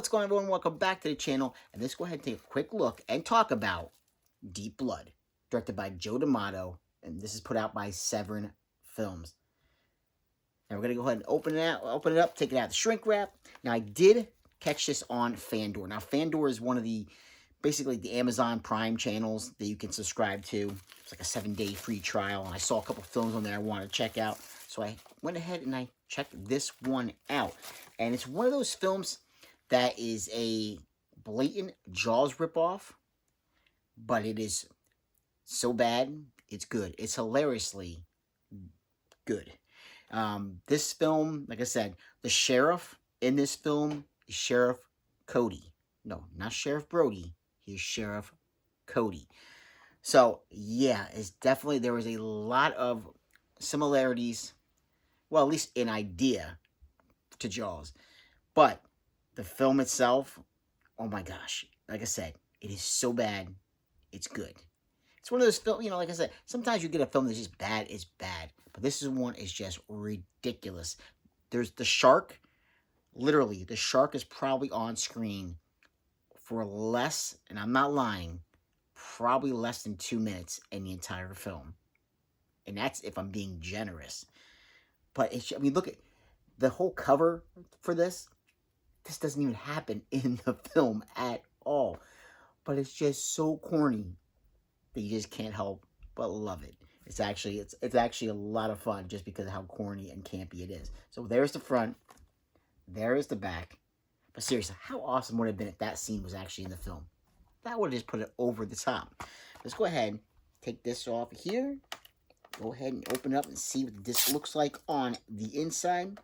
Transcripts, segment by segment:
What's going on, everyone? Welcome back to the channel. And let's go ahead and take a quick look and talk about Deep Blood, directed by Joe D'Amato, and this is put out by Severin Films. Now we're gonna go ahead and open it up, take it out of the shrink wrap. Now I did catch this on Fandor. Now Fandor is one of the basically the Amazon Prime channels that you can subscribe to. It's like a 7-day free trial, and I saw a couple films on there I wanted to check out, so I went ahead and I checked this one out. And it's one of those films that is a blatant Jaws ripoff, but it is so bad, it's good. It's hilariously good. This film, like I said, the sheriff in this film is Sheriff Cody. No, not Sheriff Brody. He's Sheriff Cody. So, yeah, it's definitely, there was a lot of similarities, well, at least in idea, to Jaws. But the film itself, oh my gosh, like I said, it is so bad, it's good. It's one of those films, like I said, sometimes you get a film that's just bad, it's bad. But this is one is just ridiculous. There's the shark, literally, the shark is probably on screen for less, and I'm not lying, probably less than 2 minutes in the entire film. And that's if I'm being generous. But, look at the whole cover for this. This doesn't even happen in the film at all. But it's just so corny that you just can't help but love it. It's actually a lot of fun just because of how corny and campy it is. So there's the front, there is the back. But seriously, how awesome would it have been if that scene was actually in the film? That would have just put it over the top. Let's go ahead, take this off here. Go ahead and open it up and see what this looks like on the inside.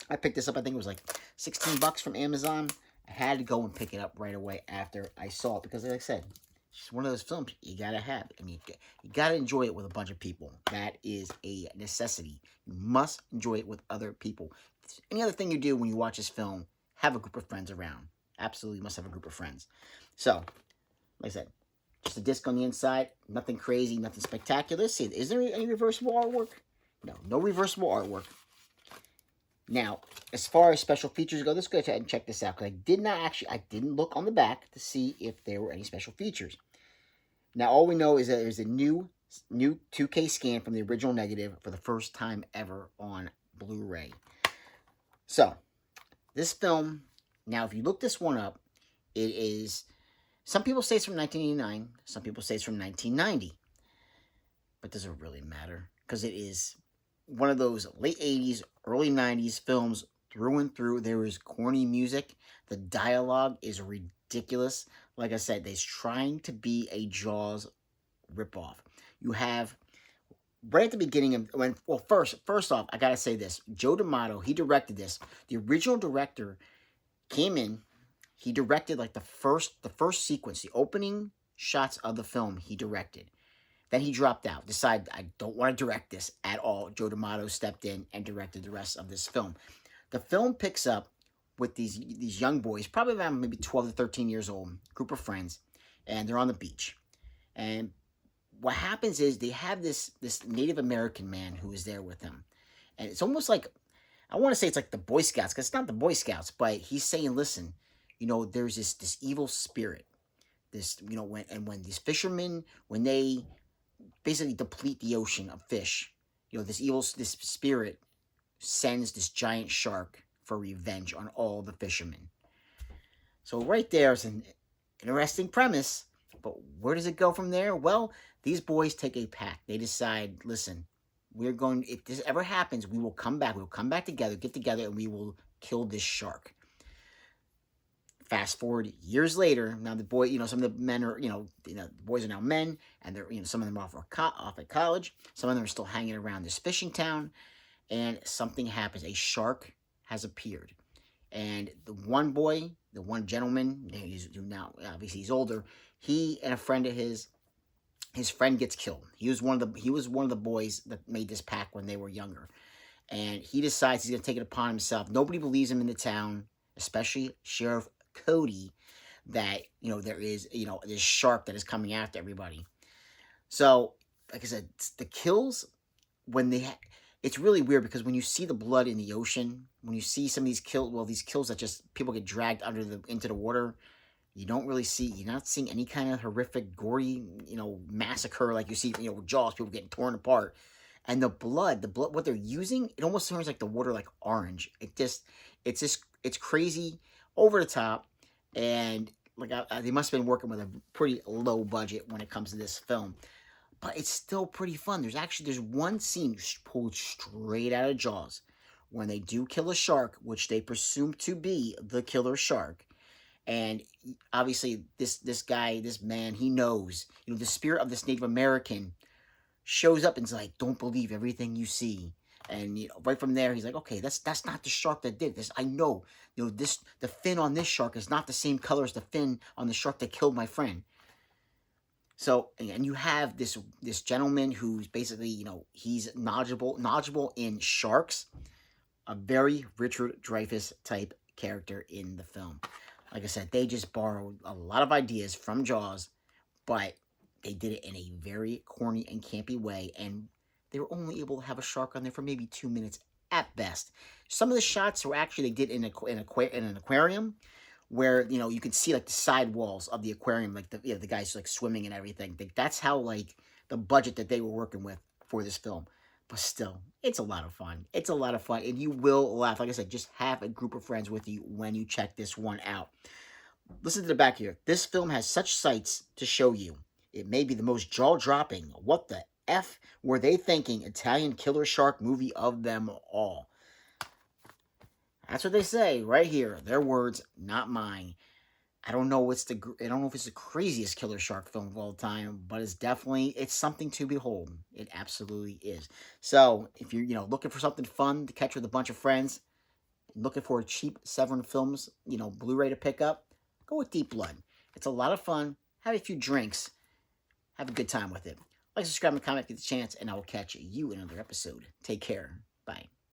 I picked this up, I think it was like 16 bucks from Amazon. I had to go and pick it up right away after I saw it because, like I said, it's one of those films you gotta have. I mean, you gotta enjoy it with a bunch of people. That is a necessity. You must enjoy it with other people. Any other thing you do when you watch this film, have a group of friends around. Absolutely must have a group of friends. So, like I said, just a disc on the inside. Nothing crazy, nothing spectacular. Let's see, is there any reversible artwork? No, no reversible artwork. Now, as far as special features go, let's go ahead and check this out. Because I didn't look on the back to see if there were any special features. Now, all we know is that there's a new 2K scan from the original negative for the first time ever on Blu-ray. So, this film, now if you look this one up, it is, some people say it's from 1989, some people say it's from 1990. But does it really matter? Because it is one of those late 80s, early 90s films through and through. There is corny music. The dialogue is ridiculous. Like I said, they're trying to be a Jaws ripoff. You have, right at the beginning of, first off, I gotta say this. Joe D'Amato, he directed this. The original director came in, he directed like the first sequence, the opening shots of the film he directed. Then he dropped out, decided, I don't want to direct this at all. Joe D'Amato stepped in and directed the rest of this film. The film picks up with these young boys, probably around maybe 12 to 13 years old, group of friends, and they're on the beach. And what happens is they have this Native American man who is there with them. And it's almost like, I want to say it's like the Boy Scouts, because it's not the Boy Scouts, but he's saying, listen, there's this evil spirit. When these fishermen, when they basically deplete the ocean of fish, this spirit sends this giant shark for revenge on all the fishermen. So right there is an interesting premise, but where does it go from there? Well, these boys take a pact. They decide, listen, if this ever happens, we will come back. We'll come back together, get together, and we will kill this shark. Fast forward years later, now the boy, some of the men are, the boys are now men, and they're, some of them are off at college. Some of them are still hanging around this fishing town, and something happens. A shark has appeared, and the one boy, the one gentleman, now obviously he's older. He and a friend of his friend gets killed. He was one of the boys that made this pact when they were younger, and he decides he's gonna take it upon himself. Nobody believes him in the town, especially Sheriff Cody, that there is this shark that is coming after everybody. So like I said, the kills, when it's really weird because when you see the blood in the ocean, when you see some of these these kills that just people get dragged into the water, you're not seeing any kind of horrific, gory, massacre like you see, with Jaws, people getting torn apart. And the blood, what they're using, it almost turns like the water like orange. It's crazy, over the top, and like they must have been working with a pretty low budget when it comes to this film. But it's still pretty fun. There's one scene pulled straight out of Jaws when they do kill a shark, which they presume to be the killer shark. And obviously, this guy, this man, he knows, the spirit of this Native American shows up and is like, "Don't believe everything you see." And right from there, he's like, "Okay, that's not the shark that did this. I know, the fin on this shark is not the same color as the fin on the shark that killed my friend." So, and you have this gentleman who's basically, he's knowledgeable in sharks, a very Richard Dreyfuss type character in the film. Like I said, they just borrowed a lot of ideas from Jaws, but they did it in a very corny and campy way, and they were only able to have a shark on there for maybe 2 minutes at best. Some of the shots were actually they did in an aquarium, where you can see like the side walls of the aquarium, like the guys like swimming and everything. That's how like the budget that they were working with for this film. But still, it's a lot of fun. It's a lot of fun, and you will laugh. Like I said, just have a group of friends with you when you check this one out. Listen to the back here. This film has such sights to show you. It may be the most jaw-dropping, what the F were they thinking, Italian killer shark movie of them all. That's what they say right here. Their words, not mine. I don't know if it's the craziest killer shark film of all time, but it's something to behold. It absolutely is. So if you're looking for something fun to catch with a bunch of friends, looking for a cheap Severin Films Blu-ray to pick up, go with Deep Blood. It's a lot of fun. Have a few drinks. Have a good time with it. Like, subscribe, and comment if you get the chance, and I will catch you in another episode. Take care.